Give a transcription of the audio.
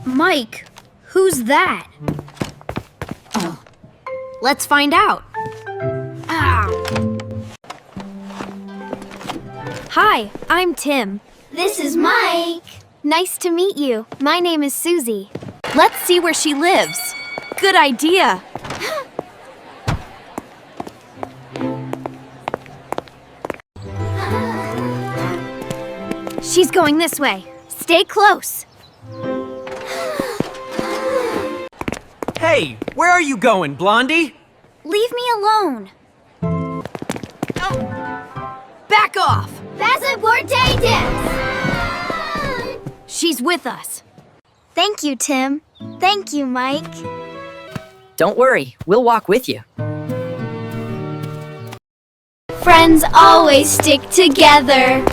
Mike, who's that? Oh. Let's find out. Ow. Hi, I'm Tim. This is Mike. Nice to meet you. My name is Susie. Let's see where she lives. Good idea. She's going this way. Stay close. Hey, where are you going, Blondie? Leave me alone. Back off. Passaporte. She's with us. Thank you, Tim. Thank you, Mike. Don't worry, we'll walk with you. Friends always stick together.